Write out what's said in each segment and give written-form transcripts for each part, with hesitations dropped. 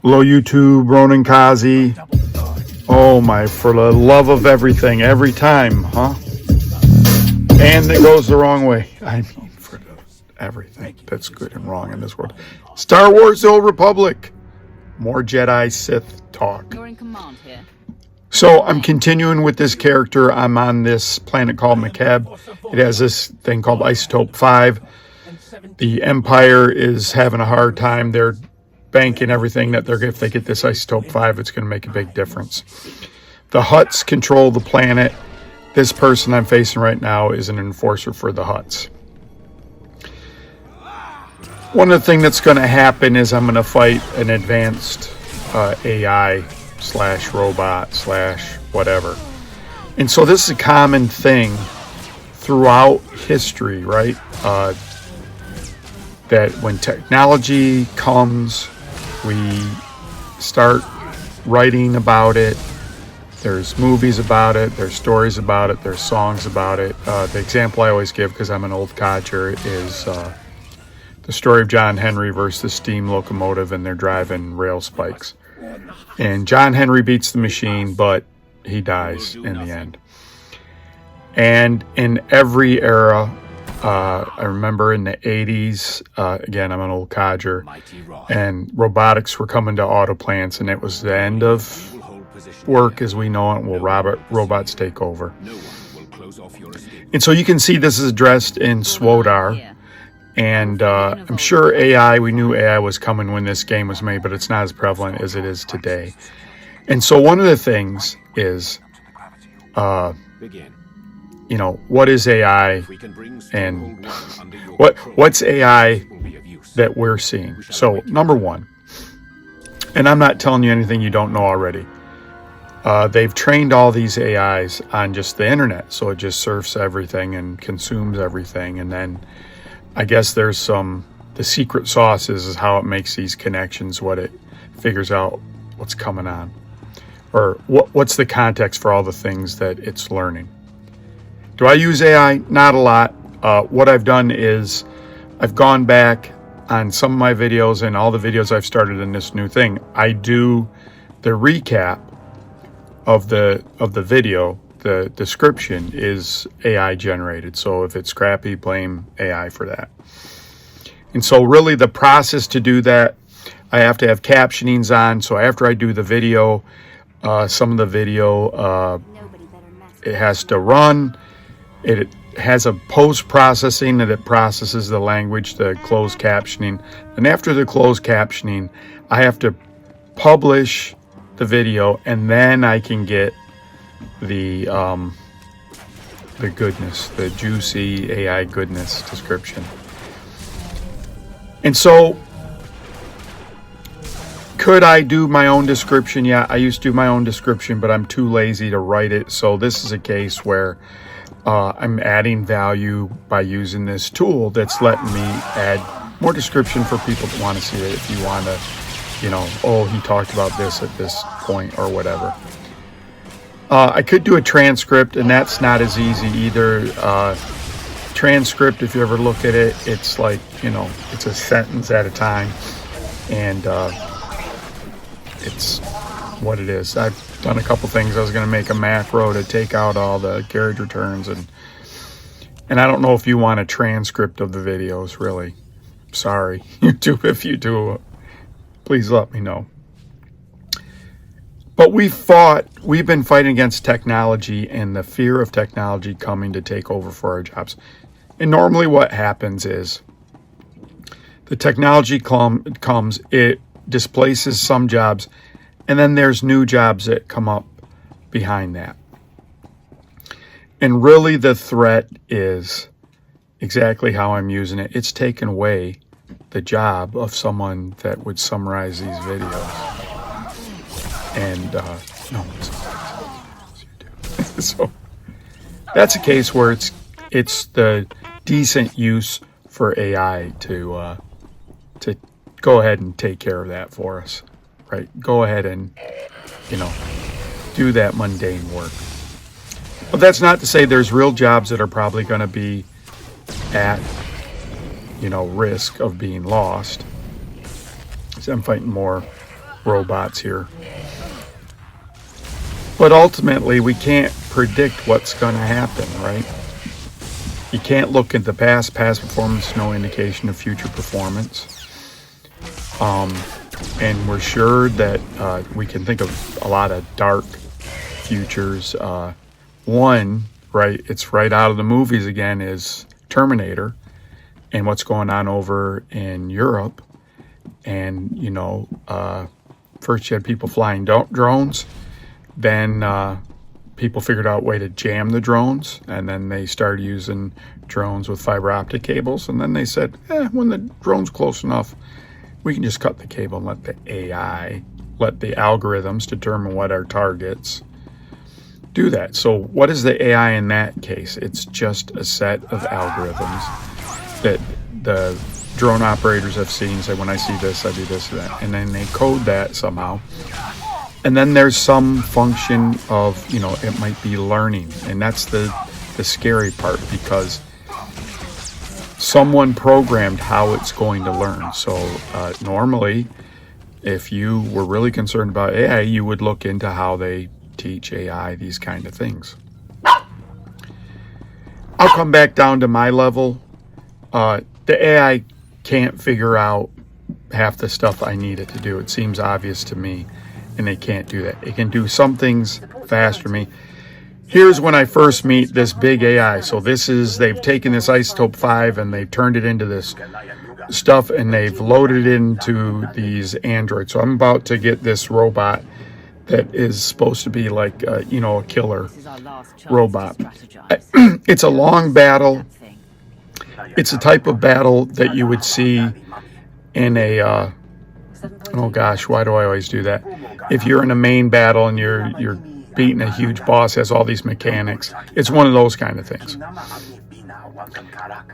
Hello YouTube, Ronin Kaze. Oh my, for the love of everything, every time, huh? And it goes the wrong way. I mean, for everything that's good and wrong in this world. Star Wars: The Old Republic. More Jedi Sith talk. You're in command here. So I'm continuing with this character. I'm on this planet called Mekab. It has this thing called Isotope 5. The Empire is having a hard time. They're banking everything that if they get this Isotope 5, it's going to make a big difference. The Hutts control the planet. This person I'm facing right now is an enforcer for the Hutts. One of the things that's going to happen is I'm going to fight an advanced AI / robot / whatever. And so this is a common thing throughout history, right? That when technology comes, we start writing about it. There's movies about it. There's stories about it. There's songs about it. The example I always give, because I'm an old codger, is the story of John Henry versus the steam locomotive, and they're driving rail spikes. And John Henry beats the machine, but he dies in the end. And in every era, I remember in the 80s, again, I'm an old codger, and robotics were coming to auto plants, and it was the end of work as we know it. Will robots take over? And so you can see this is addressed in SWTOR, and I'm sure we knew AI was coming when this game was made, but it's not as prevalent as it is today. And so one of the things is, what is AI, and what's AI that we're seeing? So number one, and I'm not telling you anything you don't know already. They've trained all these AIs on just the internet, so it just surfs everything and consumes everything. And then I guess there's the secret sauce is how it makes these connections, what it figures out what's coming on, or what's the context for all the things that it's learning. Do I use AI? Not a lot. What I've done is I've gone back on some of my videos and all the videos I've started in this new thing. I do the recap of the video. The description is AI generated. So if it's crappy, blame AI for that. And so really the process to do that, I have to have captionings on. So after I do the video, some of the video, it has to run. It has a post-processing that it processes the language, the closed captioning. And after the closed captioning, I have to publish the video, and then I can get the goodness, the juicy AI goodness description. And so, could I do my own description? Yeah, I used to do my own description, but I'm too lazy to write it. So this is a case where I'm adding value by using this tool that's letting me add more description for people that want to see it. If you want to, oh, he talked about this at this point or whatever. I could do a transcript, and that's not as easy either. Transcript, if you ever look at it, it's like, it's a sentence at a time, and it's what it is. I've done a couple things. I was going to make a macro to take out all the carriage returns, and I don't know if you want a transcript of the videos, really. Sorry, YouTube, if you do, please let me know. But we've been fighting against technology and the fear of technology coming to take over for our jobs. And normally what happens is the technology comes, it displaces some jobs, and then there's new jobs that come up behind that. And really the threat is exactly how I'm using it. It's taken away the job of someone that would summarize these videos. And no, so that's a case where it's the decent use for AI to go ahead and take care of that for us, right? Go ahead and do that mundane work. But that's not to say there's real jobs that are probably going to be at risk of being lost. So I'm fighting more robots here. But ultimately, we can't predict what's going to happen, right? You can't look at the past. Past performance, no indication of future performance. And we're sure that we can think of a lot of dark futures. One, right, it's right out of the movies again, is Terminator and what's going on over in Europe. And, you know, first you had people flying drones. Then people figured out a way to jam the drones, and then they started using drones with fiber optic cables. And then they said, when the drone's close enough, we can just cut the cable and let the AI, let the algorithms determine what our targets do that. So what is the AI in that case? It's just a set of algorithms that the drone operators have seen, say, when I see this, I do this and that. And then they code that somehow. And then there's some function of, you know, it might be learning. And that's the scary part, because someone programmed how it's going to learn. So normally, if you were really concerned about AI, you would look into how they teach AI these kind of things. I'll come back down to my level. The AI can't figure out half the stuff I need it to do. It seems obvious to me. And they can't do that. It can do some things faster than me. Here's when I first meet this big AI. So this is, they've taken this Isotope 5 and they've turned it into this stuff, and they've loaded it into these androids. So I'm about to get this robot that is supposed to be like, you know, a killer robot. It's a long battle. It's a type of battle that you would see in a, oh gosh, why do I always do that? If you're in a main battle and you're beating a huge boss, has all these mechanics, it's one of those kind of things.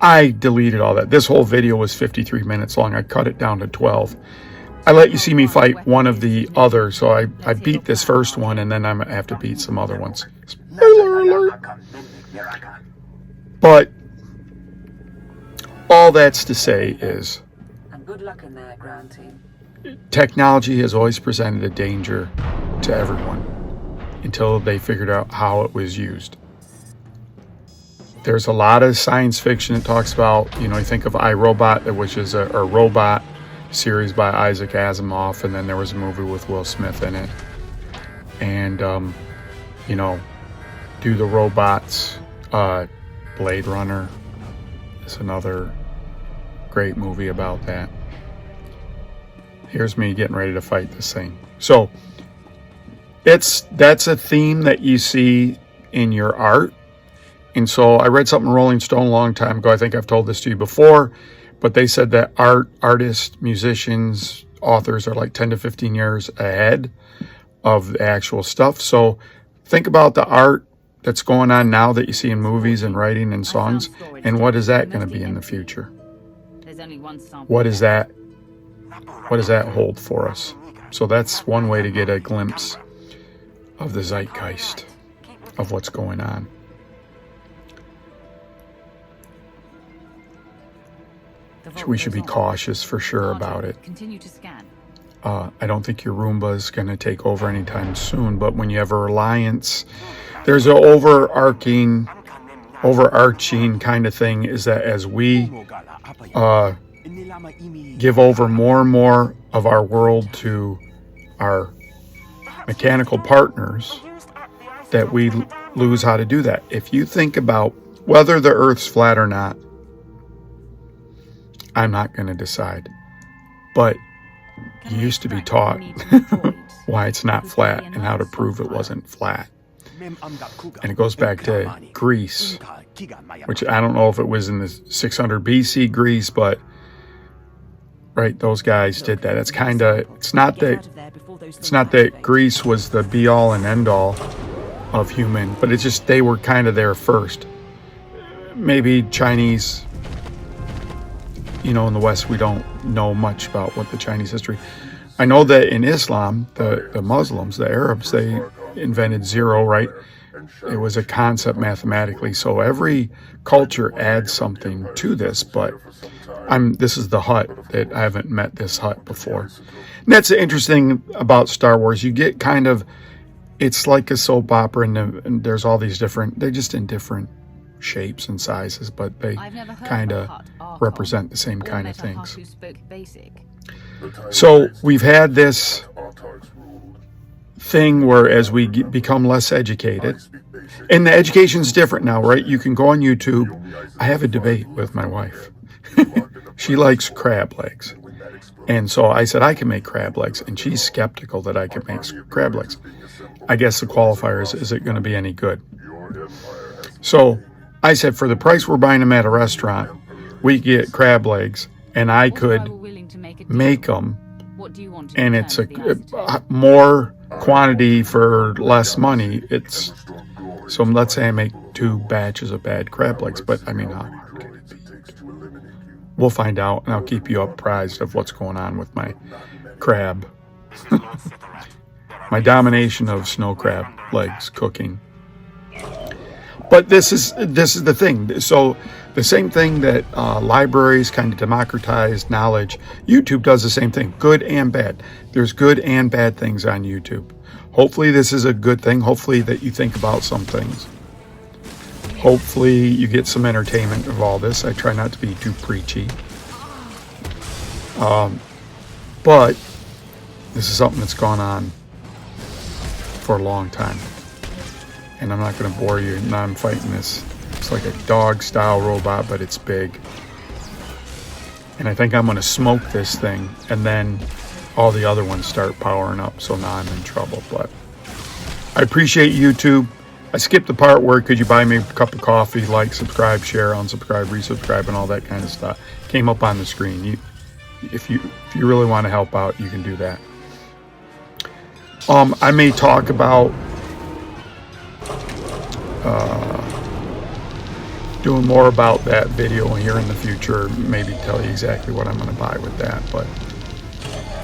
I deleted all that. This whole video was 53 minutes long. I cut it down to 12. I let you see me fight one of the other, so I beat this first one, and then I'm going to have to beat some other ones. Spoiler alert! But all that's to say is, good luck in there, ground team. Technology has always presented a danger to everyone until they figured out how it was used. There's a lot of science fiction that talks about, you know, you think of iRobot, which is a robot series by Isaac Asimov, and then there was a movie with Will Smith in it. And, you know, Do the Robots, Blade Runner is another great movie about that. Here's me getting ready to fight this thing. So that's a theme that you see in your art. And so I read something in Rolling Stone a long time ago. I think I've told this to you before, but they said that artists, musicians, authors are like 10 to 15 years ahead of the actual stuff. So think about the art that's going on now that you see in movies and writing and songs, and what is that going to be in the future? What does that hold for us? So that's one way to get a glimpse of the zeitgeist of what's going on. We should be cautious for sure about it. I don't think your Roomba is going to take over anytime soon, but when you have a reliance, there's an overarching kind of thing, is that as we give over more and more of our world to our mechanical partners, that we lose how to do that. If you think about whether the Earth's flat or not, I'm not going to decide. But you used to be taught why it's not flat and how to prove it wasn't flat. And it goes back to Greece, which I don't know if it was in the 600 BC Greece, but right, those guys did that. It's kind of, it's not that Greece was the be all and end all of human, but it's just they were kind of there first. Maybe Chinese, you know, in the West, we don't know much about what the Chinese history. I know that in Islam, the Muslims, the Arabs, they invented zero, right? it was a concept mathematically. So every culture adds something to this, but this is the Hutt that I haven't met this Hutt before. And that's interesting about Star Wars. You get kind of, it's like a soap opera, and there's all these different, they're just in different shapes and sizes, but they kind of represent the same kind of things. So we've had this thing where as we become less educated, and the education's different now, right? You can go on YouTube. I have a debate with my wife. She likes crab legs. And so I said I can make crab legs, and she's skeptical that I can make crab legs. I guess the qualifier is it going to be any good? So I said, for the price we're buying them at a restaurant, we get crab legs, and I could make them, and it's a more quantity for less money. It's so let's say I make 2 batches of bad crab legs, but I mean, how hard can it be? We'll find out, and I'll keep you apprised of what's going on with my crab, my domination of snow crab legs cooking. But this is the thing. So the same thing that libraries kind of democratize knowledge, YouTube does the same thing, good and bad. There's good and bad things on YouTube. Hopefully this is a good thing. Hopefully that you think about some things. Hopefully you get some entertainment of all this. I try not to be too preachy. But this is something that's gone on for a long time. And I'm not going to bore you. Now I'm fighting this. It's like a dog-style robot, but it's big. And I think I'm going to smoke this thing, and then all the other ones start powering up. So now I'm in trouble. But I appreciate YouTube. I skipped the part where could you buy me a cup of coffee, like, subscribe, share, unsubscribe, resubscribe, and all that kind of stuff. Came up on the screen. If you really want to help out, you can do that. I may talk about doing more about that video here in the future, maybe tell you exactly what I'm going to buy with that. But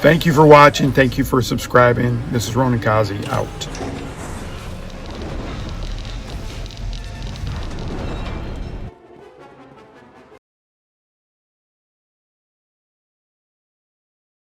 thank you for watching. Thank you for subscribing. This is Ronin Kaze out.